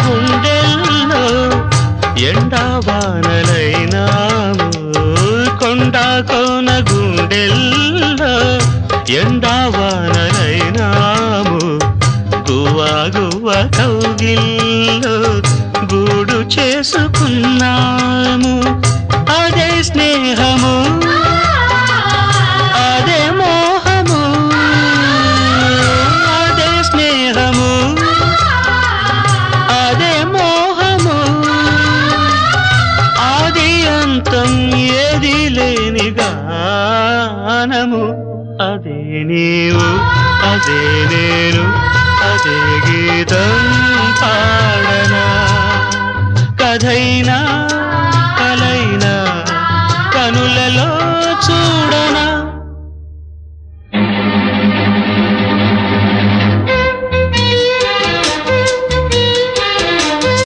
గుండెల్లో ఎండావానలైనాము కొండా కోన గుండెల్లో ఎండావానలైనాము గువ్వా గువ్వ కౌగిల్లో గూడు చేసుకున్నాము అదే స్నేహము అదే మోహము అదే స్నేహము అదే మోహము ఆది అంతం ఏది లేని గానము అదే నీవు అదే నేను అదే గీతం